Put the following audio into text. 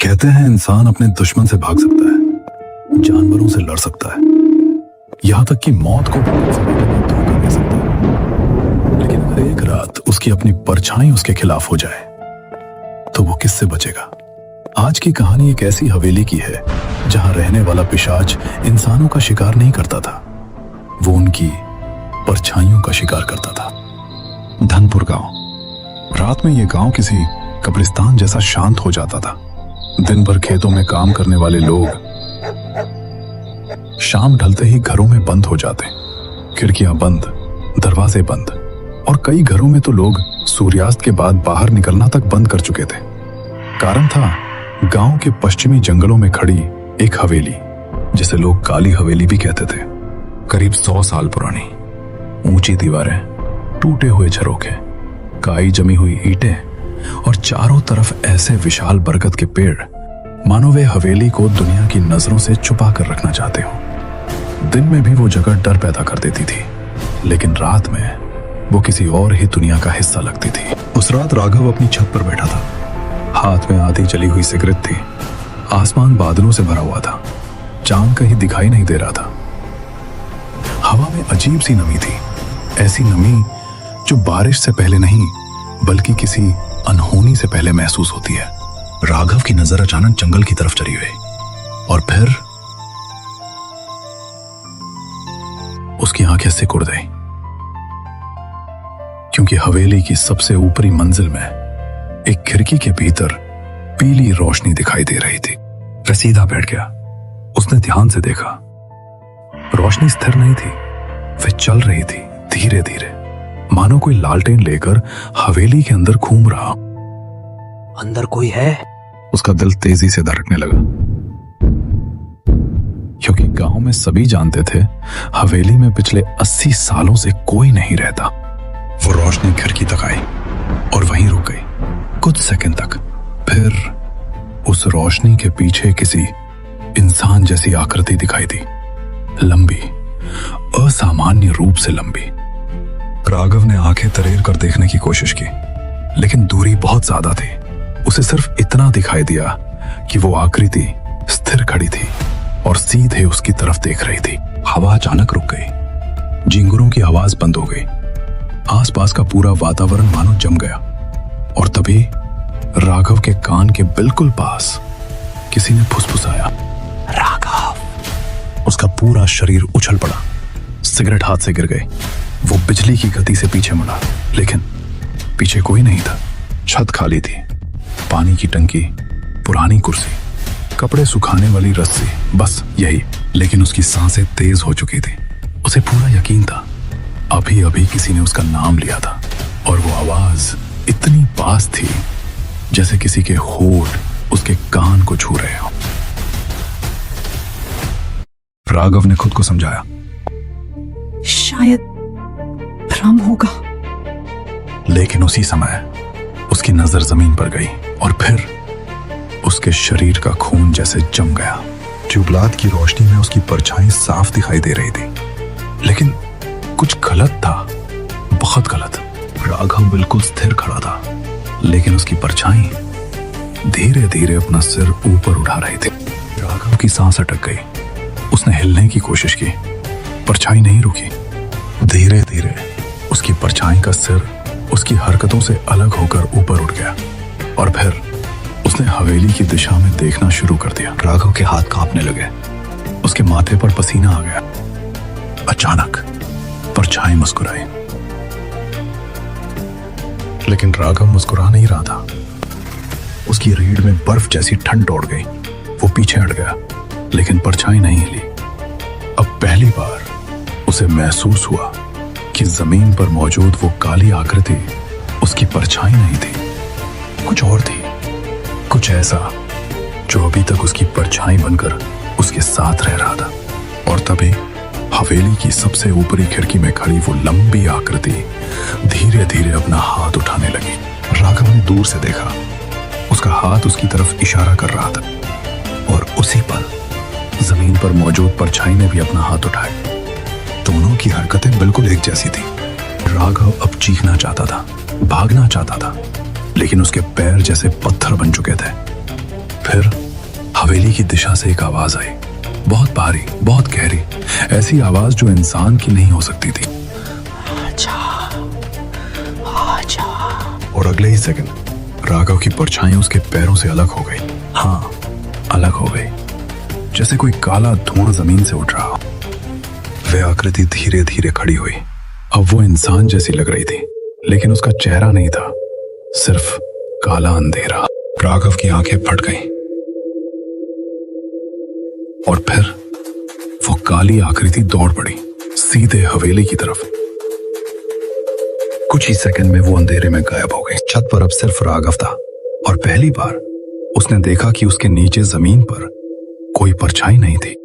कहते हैं इंसान अपने दुश्मन से भाग सकता है, जानवरों से लड़ सकता है, यहां तक कि मौत को दूर कर दे सकता है। लेकिन अगर एक रात उसकी अपनी परछाई उसके खिलाफ हो जाए तो वो किससे बचेगा? आज की कहानी एक ऐसी हवेली की है जहां रहने वाला पिशाच इंसानों का शिकार नहीं करता था, वो उनकी परछाइयों का शिकार करता था। धनपुर गांव। रात में यह गांव किसी कब्रिस्तान जैसा शांत हो जाता था। दिन भर खेतों में काम करने वाले लोग शाम ढलते ही घरों में बंद हो जाते, खिड़कियां बंद, दरवाजे बंद, और कई घरों में तो लोग सूर्यास्त के बाद बाहर निकलना तक बंद कर चुके थे। कारण था गांव के पश्चिमी जंगलों में खड़ी एक हवेली, जिसे लोग काली हवेली भी कहते थे। करीब 100 साल पुरानी, ऊंची दीवारें, टूटे हुए झरोखे, काई जमी हुई ईंटें और चारों तरफ ऐसे विशाल बरगद के पेड़, मानो वे हवेली को दुनिया की नजरों से छुपा कर रखना चाहते हो। दिन में भी वो जगह डर पैदा कर देती थी, लेकिन रात में वो किसी और ही दुनिया का हिस्सा लगती थी। उस रात राघव अपनी छत पर बैठा था। हाथ में आधी जली हुई सिगरेट थी। आसमान बादलों से भरा हुआ था, चांद कहीं दिखाई नहीं दे रहा था। हवा में अजीब सी नमी थी, ऐसी नमी जो बारिश से पहले नहीं बल्कि किसी अनहोनी से पहले महसूस होती है। राघव की नजर अचानक जंगल की तरफ चली गई और फिर उसकी आंखें सिकुड़ गईं, क्योंकि हवेली की सबसे ऊपरी मंजिल में एक खिड़की के भीतर पीली रोशनी दिखाई दे रही थी। वह सीधा बैठ गया। उसने ध्यान से देखा। रोशनी स्थिर नहीं थी, वह चल रही थी धीरे धीरे, मानो कोई लालटेन लेकर हवेली के अंदर घूम रहा। अंदर कोई है? उसका दिल तेजी से धड़कने लगा, क्योंकि गांव में सभी जानते थे हवेली में पिछले 80 सालों से कोई नहीं रहता। वो रोशनी खिड़की तक आई और वहीं रुक गई कुछ सेकंड तक। फिर उस रोशनी के पीछे किसी इंसान जैसी आकृति दिखाई दी, लंबी, असामान्य रूप से लंबी। राघव ने आंखें तरेर कर देखने की कोशिश की, लेकिन दूरी बहुत ज्यादा थी। उसे सिर्फ इतना दिखाई दिया कि वो आकृति स्थिर खड़ी थी और सीधे उसकी तरफ देख रही थी। हवा अचानक रुक गई, झिंगुरों की आवाज बंद हो गई, आसपास का पूरा वातावरण मानो जम गया। और तभी राघव के कान के बिल्कुल पास किसी ने फुसफुसाया, राघव। उसका पूरा शरीर उछल पड़ा, सिगरेट हाथ से गिर गई। वो बिजली की गति से पीछे मुड़ा, लेकिन पीछे कोई नहीं था। छत खाली थी, पानी की टंकी, पुरानी कुर्सी, कपड़े सुखाने वाली रस्सी, बस यही। लेकिन उसकी सांसें तेज हो चुकी थी। उसे पूरा यकीन था अभी अभी किसी ने उसका नाम लिया था, और वो आवाज इतनी पास थी जैसे किसी के होठ उसके कान को छू रहे हो। राघव ने खुद को समझाया, शायद भ्रम होगा। लेकिन उसी समय उसकी नजर जमीन पर गई और फिर उसके शरीर का खून जैसे जम गया। ट्यूबलाइट की रोशनी में उसकी परछाई साफ दिखाई दे रही थी, लेकिन कुछ गलत था, बहुत गलत। राघव बिल्कुल स्थिर खड़ा था, लेकिन उसकी परछाई धीरे धीरे अपना सिर ऊपर उठा रही थी। राघव की सांस अटक गई। उसने हिलने की कोशिश की, परछाई नहीं रुकी। धीरे धीरे उसकी परछाई का सिर उसकी हरकतों से अलग होकर ऊपर उठ गया और फिर उसने हवेली की दिशा में देखना शुरू कर दिया। राघव के हाथ कांपने लगे, उसके माथे पर पसीना आ गया। अचानक परछाई मुस्कुराई, लेकिन राघव मुस्कुरा नहीं रहा था। उसकी रीढ़ में बर्फ जैसी ठंड दौड़ गई। वो पीछे हट गया, लेकिन परछाई नहीं हिली। अब पहली बार उसे महसूस हुआ कि जमीन पर मौजूद वो काली आकृति उसकी परछाई नहीं थी, कुछ और थी, कुछ ऐसा जो अभी तक उसकी परछाई बनकर उसके साथ रह रहा था। और तभी हवेली की सबसे ऊपरी खिड़की में खड़ी वो लंबी आकृति धीरे धीरे अपना हाथ उठाने लगी। राघव ने दूर से देखा, उसका हाथ उसकी तरफ इशारा कर रहा था, और उसी पल जमीन पर मौजूद परछाई ने भी अपना हाथ उठाया। दोनों की हरकतें बिल्कुल एक जैसी थी। राघव अब चीखना चाहता था, भागना चाहता था, लेकिन उसके पैर जैसे पत्थर बन चुके थे। फिर हवेली की दिशा से एक आवाज आई, बहुत भारी, बहुत गहरी, ऐसी आवाज जो इंसान की नहीं हो सकती थी। आजा, आजा। और अगले ही सेकंड राघव की परछाई उसके पैरों से अलग हो गई। हाँ, अलग हो गई, जैसे कोई काला धुआं जमीन से उठ रहा हो। वह आकृति धीरे धीरे खड़ी हुई। अब वो इंसान जैसी लग रही थी, लेकिन उसका चेहरा नहीं था, सिर्फ काला अंधेरा। राघव की आंखें फट गईं। और फिर वो काली आकृति दौड़ पड़ी सीधे हवेली की तरफ। कुछ ही सेकंड में वो अंधेरे में गायब हो गई। छत पर अब सिर्फ राघव था और पहली बार उसने देखा कि उसके नीचे जमीन पर कोई परछाई नहीं थी।